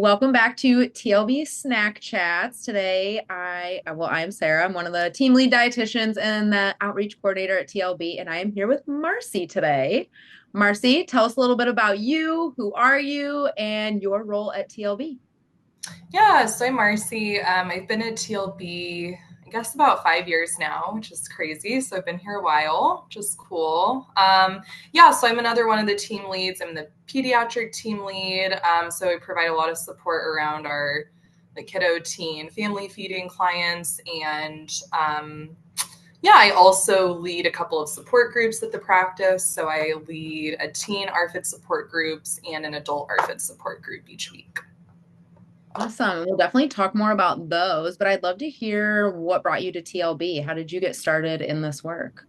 Welcome back to TLB Snack Chats. Today, I'm Sarah. I'm one of the team lead dietitians and the outreach coordinator at TLB, and I am here with Marcie today. Marcie, tell us a little bit about you. Who are you and your role at TLB? Yeah, so I'm Marcie. I've been at TLB, I guess, about 5 years now, which is crazy. So I've been here a while, which is cool. Yeah, so I'm another one of the team leads. I'm the pediatric team lead. So I provide a lot of support around our kiddo teen family feeding clients. And yeah, I also lead a couple of support groups at the practice. So I lead a teen ARFID support groups and an adult ARFID support group each week. Awesome. We'll definitely talk more about those, but I'd love to hear what brought you to TLB. How did you get started in this work?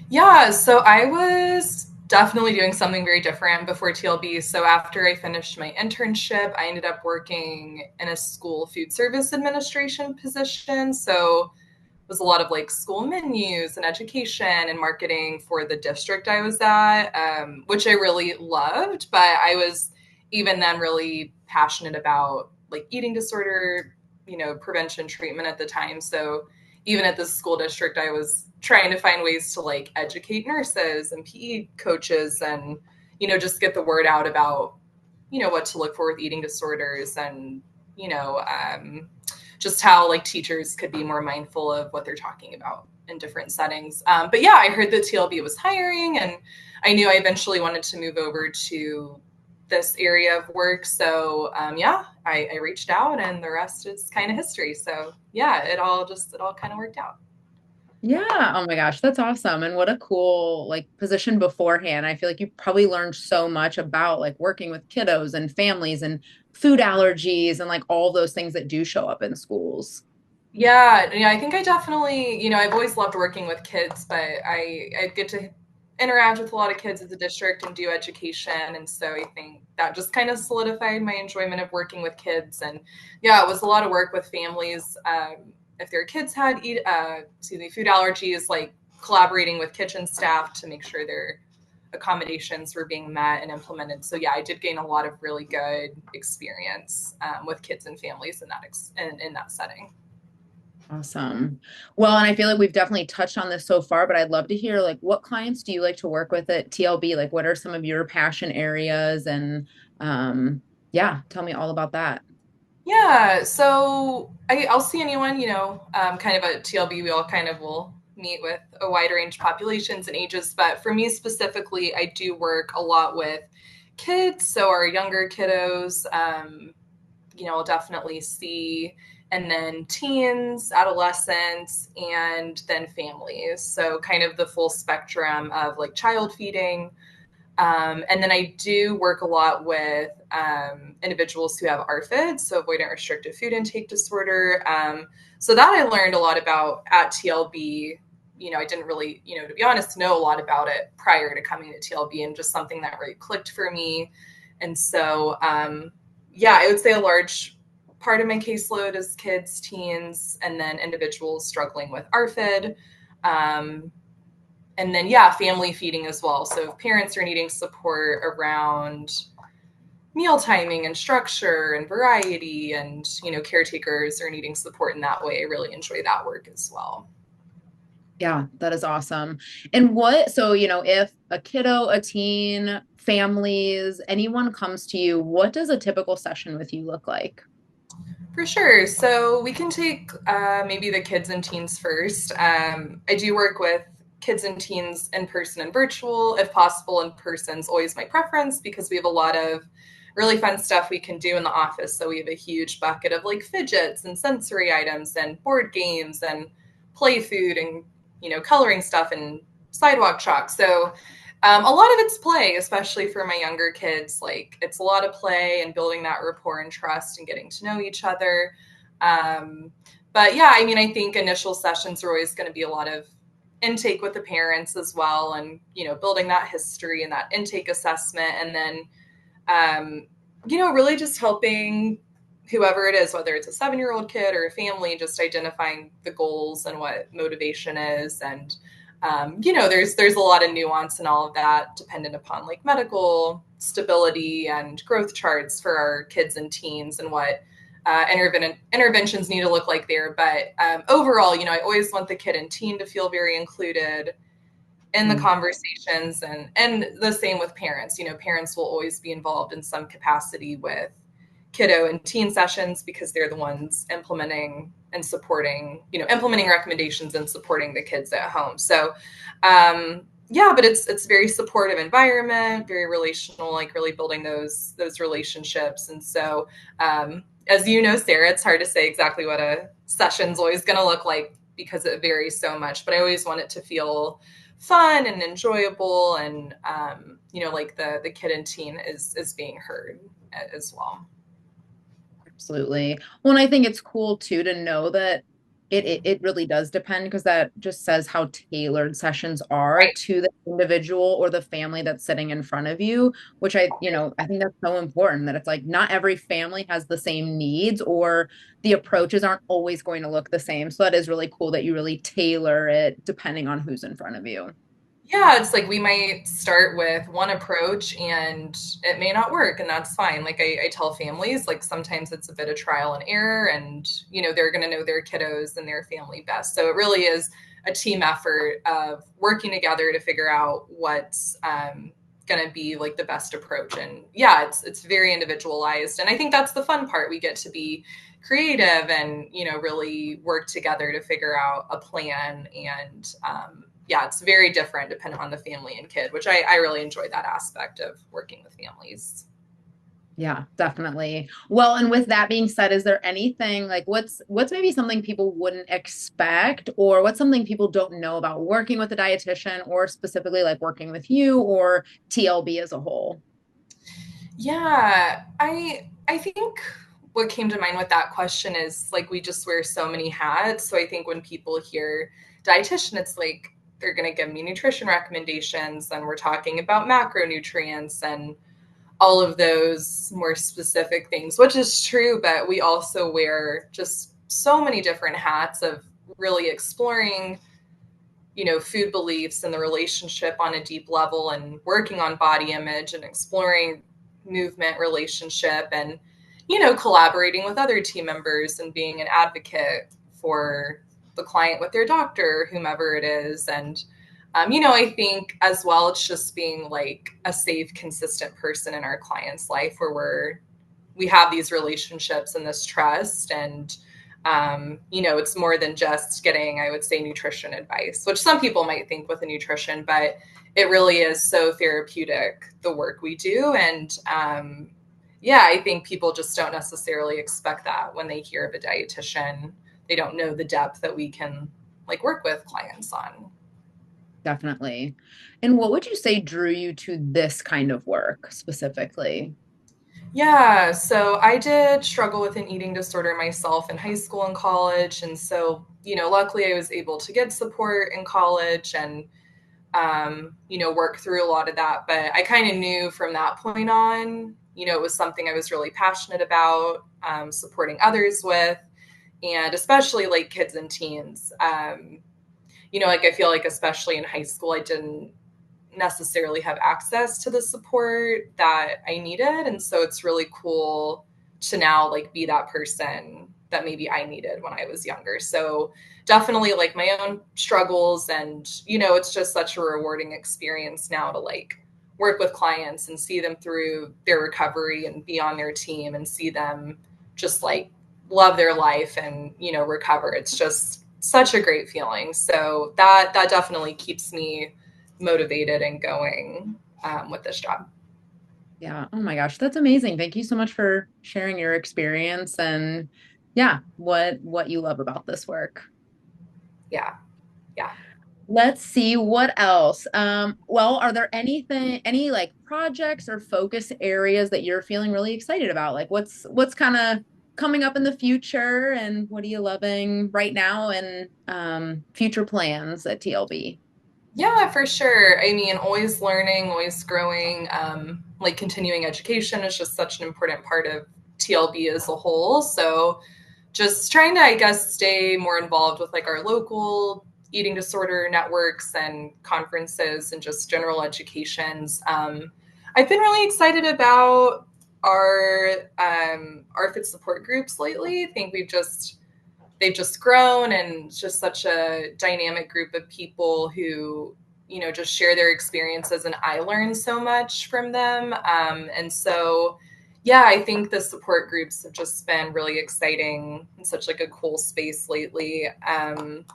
Yeah, so I was definitely doing something very different before TLB. So after I finished my internship, I ended up working in a school food service administration position. So it was a lot of like school menus and education and marketing for the district I was at, which I really loved. But I was even then really passionate about like eating disorder, prevention treatment at the time. So even at the school district, I was trying to find ways to like educate nurses and PE coaches and, just get the word out about, what to look for with eating disorders and, you know, um, just how like teachers could be more mindful of what they're talking about in different settings. But yeah, I heard that TLB was hiring and I knew I eventually wanted to move over to this area of work. So yeah, I reached out and the rest is kind of history. So yeah, it all kind of worked out. Yeah. Oh my gosh, that's awesome. And what a cool like position beforehand. I feel like you probably learned so much about like working with kiddos and families and food allergies and like all those things that do show up in schools. Yeah, I think I definitely, I've always loved working with kids, but I get to interact with a lot of kids at the district and do education. And so I think that just kind of solidified my enjoyment of working with kids. And yeah, it was a lot of work with families. If their kids had food allergies, like collaborating with kitchen staff to make sure their accommodations were being met and implemented. So yeah, I did gain a lot of really good experience with kids and families in that setting. Awesome. Well, and I feel like we've definitely touched on this so far, but I'd love to hear like what clients do you like to work with at TLB? Like what are some of your passion areas and yeah, tell me all about that. Yeah, so I'll see anyone, kind of at TLB, we all kind of will meet with a wide range of populations and ages. But for me specifically, I do work a lot with kids, so our younger kiddos, I'll definitely see, and then teens, adolescents, and then families. So kind of the full spectrum of like child feeding, and then I do work a lot with individuals who have ARFID, so Avoidant Restrictive Food Intake Disorder. So that I learned a lot about at TLB. I didn't really, to be honest, know a lot about it prior to coming to TLB, and just something that really clicked for me. And so, yeah, I would say a large part of my caseload is kids, teens, and then individuals struggling with ARFID. Um, and then yeah, family feeding as well. So if parents are needing support around meal timing and structure and variety, and caretakers are needing support in that way, I really enjoy that work as well. Yeah, that is awesome. And if a kiddo, a teen, families, anyone comes to you, what does a typical session with you look like? For sure. So we can take maybe the kids and teens first. I do work with kids and teens in person and virtual. If possible, in person is always my preference because we have a lot of really fun stuff we can do in the office. So we have a huge bucket of like fidgets and sensory items and board games and play food and coloring stuff and sidewalk chalk. So a lot of it's play, especially for my younger kids. Like it's a lot of play and building that rapport and trust and getting to know each other. Um, but yeah, I mean, I think initial sessions are always going to be a lot of intake with the parents as well, and building that history and that intake assessment, and then really just helping whoever it is, whether it's a 7-year-old kid or a family, just identifying the goals and what motivation is, and there's a lot of nuance and all of that dependent upon like medical stability and growth charts for our kids and teens and what interventions need to look like there. But overall, I always want the kid and teen to feel very included in the Mm. conversations, and the same with parents. Parents will always be involved in some capacity with kiddo and teen sessions because they're the ones implementing and supporting, implementing recommendations and supporting the kids at home. So, yeah, but it's very supportive environment, very relational, like really building those relationships. And so, as you know, Sarah, it's hard to say exactly what a session's always going to look like because it varies so much. But I always want it to feel fun and enjoyable, and like the kid and teen is being heard as well. Absolutely. Well, and I think it's cool too to know that it really does depend, because that just says how tailored sessions are Right. to the individual or the family that's sitting in front of you, which I think that's so important, that it's like not every family has the same needs, or the approaches aren't always going to look the same. So that is really cool that you really tailor it depending on who's in front of you. Yeah, it's like we might start with one approach and it may not work, and that's fine. Like I tell families, like sometimes it's a bit of trial and error, and they're going to know their kiddos and their family best. So it really is a team effort of working together to figure out what's going to be like the best approach. And yeah, it's very individualized, and I think that's the fun part. We get to be creative and really work together to figure out a plan. And yeah, it's very different depending on the family and kid, which I really enjoy that aspect of working with families. Yeah, definitely. Well, and with that being said, is there anything like what's maybe something people wouldn't expect, or what's something people don't know about working with a dietitian, or specifically like working with you or TLB as a whole? Yeah, I think what came to mind with that question is like we just wear so many hats. So I think when people hear dietitian, it's like they're going to give me nutrition recommendations, and we're talking about macronutrients and all of those more specific things, which is true, but we also wear just so many different hats of really exploring, food beliefs and the relationship on a deep level, and working on body image and exploring movement relationship, and, collaborating with other team members and being an advocate for the client with their doctor, whomever it is. And I think as well, it's just being like a safe, consistent person in our client's life where we have these relationships and this trust. And, it's more than just getting, I would say, nutrition advice, which some people might think with a nutrition, but it really is so therapeutic, the work we do. And, yeah, I think people just don't necessarily expect that when they hear of a dietitian. They don't know the depth that we can like work with clients on. Definitely. And what would you say drew you to this kind of work specifically? Yeah, so I did struggle with an eating disorder myself in high school and college. And so, luckily I was able to get support in college and, work through a lot of that. But I kind of knew from that point on, it was something I was really passionate about, supporting others with, and especially like kids and teens. Like I feel like, especially in high school, I didn't necessarily have access to the support that I needed. And so it's really cool to now like be that person that maybe I needed when I was younger. So definitely like my own struggles, and it's just such a rewarding experience now to like work with clients and see them through their recovery and be on their team and see them just like love their life and recover. It's just such a great feeling. So that definitely keeps me motivated and going with this job. Yeah. Oh my gosh, that's amazing. Thank you so much for sharing your experience and yeah, what you love about this work. Yeah, yeah. Let's see what else. Well, are there any like projects or focus areas that you're feeling really excited about? Like what's kind of coming up in the future, and what are you loving right now, and future plans at TLB? Yeah, for sure. I mean, always learning, always growing. Like continuing education is just such an important part of TLB as a whole. So just trying to, I guess, stay more involved with like our local eating disorder networks and conferences and just general educations. I've been really excited about our ARFID support groups lately. I think they've just grown, and it's just such a dynamic group of people who, just share their experiences, and I learn so much from them. And so, yeah, I think the support groups have just been really exciting and such like a cool space lately. And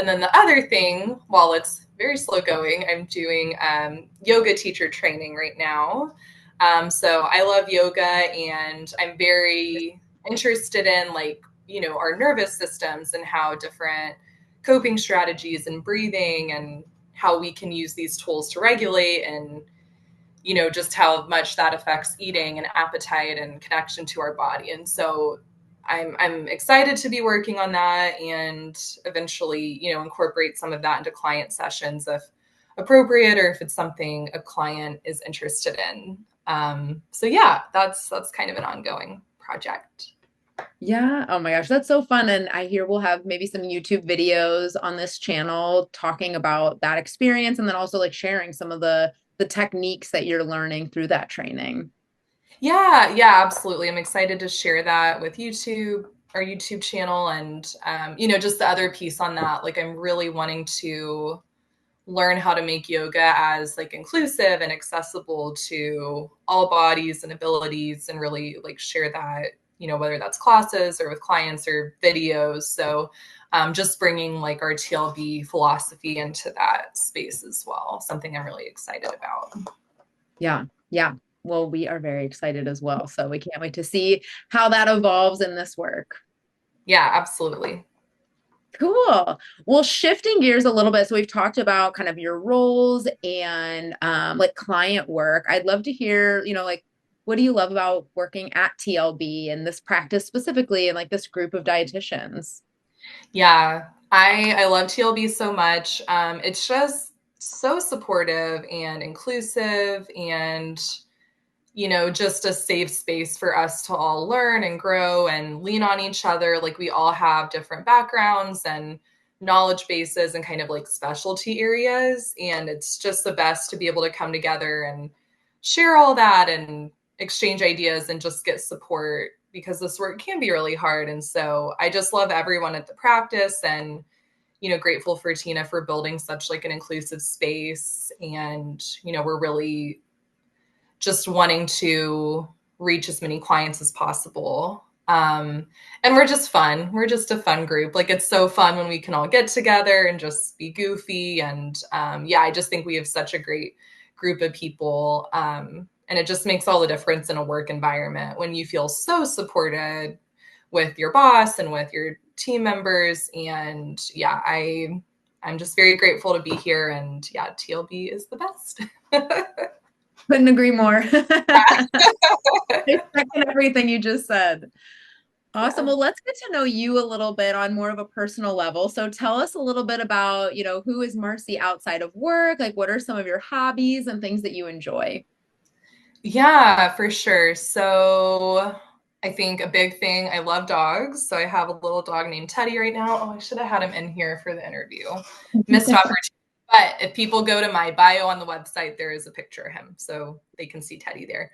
then the other thing, while it's very slow going, I'm doing yoga teacher training right now. So I love yoga, and I'm very interested in our nervous systems and how different coping strategies and breathing and how we can use these tools to regulate, and just how much that affects eating and appetite and connection to our body. And so I'm excited to be working on that, and eventually incorporate some of that into client sessions if appropriate, or if it's something a client is interested in. So yeah, that's kind of an ongoing project. Yeah. Oh my gosh, that's so fun. And I hear we'll have maybe some YouTube videos on this channel talking about that experience, and then also like sharing some of the techniques that you're learning through that training. Yeah, absolutely. I'm excited to share that with our YouTube channel, and just the other piece on that. Like, I'm really wanting to learn how to make yoga as like inclusive and accessible to all bodies and abilities, and really like share that, whether that's classes or with clients or videos. So just bringing like our TLB philosophy into that space as well, something I'm really excited about. Yeah. Yeah. Well, we are very excited as well. So we can't wait to see how that evolves in this work. Yeah, absolutely. Cool. Well, shifting gears a little bit. So we've talked about kind of your roles and like client work. I'd love to hear, like what do you love about working at TLB and this practice specifically and like this group of dietitians? Yeah, I love TLB so much. It's just so supportive and inclusive, and just a safe space for us to all learn and grow and lean on each other. Like, we all have different backgrounds and knowledge bases and kind of like specialty areas, and it's just the best to be able to come together and share all that and exchange ideas and just get support, because this work can be really hard. And so I just love everyone at the practice, and grateful for Tina for building such like an inclusive space. And we're really just wanting to reach as many clients as possible. And we're just fun. We're just a fun group. Like, it's so fun when we can all get together and just be goofy. And yeah, I just think we have such a great group of people. And it just makes all the difference in a work environment when you feel so supported with your boss and with your team members. And yeah, I'm just very grateful to be here. And yeah, TLB is the best. Couldn't agree more. I second everything you just said. Awesome. Yeah. Well, let's get to know you a little bit on more of a personal level. So tell us a little bit about, who is Marcie outside of work? Like, what are some of your hobbies and things that you enjoy? Yeah, for sure. So I think a big thing, I love dogs. So I have a little dog named Teddy right now. Oh, I should have had him in here for the interview. Missed opportunity. But if people go to my bio on the website, there is a picture of him, so they can see Teddy there.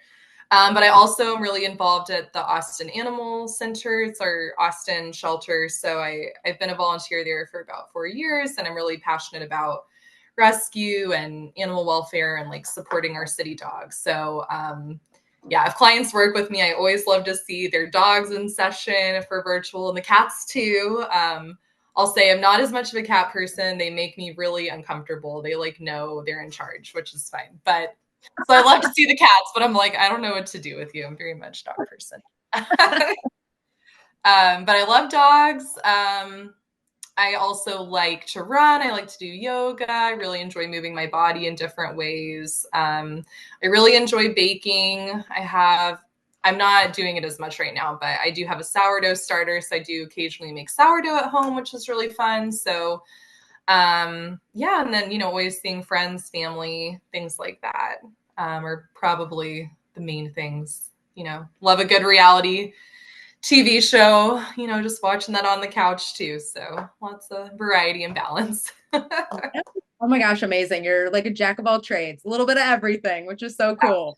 But I also am really involved at the Austin Animal Center. It's our Austin shelter. So I've been a volunteer there for about 4 years, and I'm really passionate about rescue and animal welfare and like supporting our city dogs. So yeah, if clients work with me, I always love to see their dogs in session for virtual, and the cats too. I'll say I'm not as much of a cat person. They make me really uncomfortable. They like know they're in charge, which is fine. But so I love to see the cats, but I'm like, I don't know what to do with you. I'm very much dog person. But I love dogs. I also like to run. I like to do yoga. I really enjoy moving my body in different ways. I really enjoy baking. I'm not doing it as much right now, but I do have a sourdough starter. So I do occasionally make sourdough at home, which is really fun. So yeah, and then, always seeing friends, family, things like that are probably the main things. Love a good reality TV show, just watching that on the couch too. So lots of variety and balance. Oh my gosh, amazing. You're like a jack of all trades, a little bit of everything, which is so cool.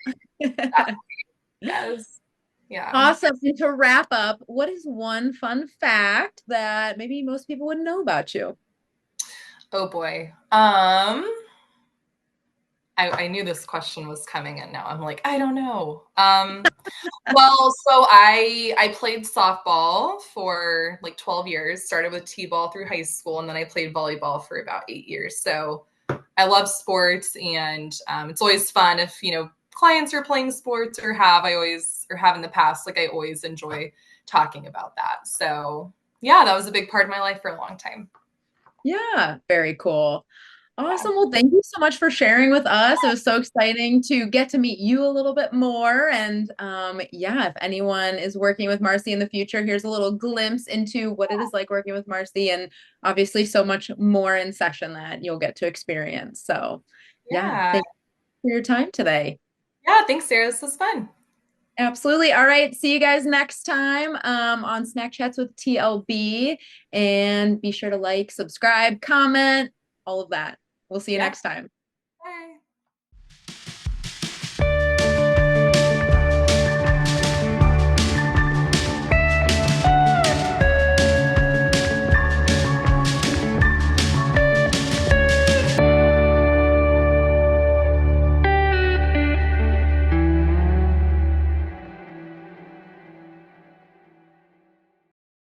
Yes. Yeah. Awesome. And to wrap up, what is one fun fact that maybe most people wouldn't know about you? Oh boy. I knew this question was coming and now I'm like, I don't know. Well, so I played softball for like 12 years, started with T-ball through high school, and then I played volleyball for about 8 years. So I love sports, and it's always fun if, clients are playing sports or have in the past, like I always enjoy talking about that. So yeah, that was a big part of my life for a long time. Yeah, very cool. Yeah. Awesome. Well, thank you so much for sharing with us. It was so exciting to get to meet you a little bit more. And yeah, if anyone is working with Marcie in the future, here's a little glimpse into what it is like working with Marcie, and obviously so much more in session that you'll get to experience. So yeah, Yeah. thank you for your time today. Yeah. Thanks, Sarah. This was fun. Absolutely. All right. See you guys next time on Snack Chats with TLB. And be sure to like, subscribe, comment, all of that. We'll see you Yeah. next time.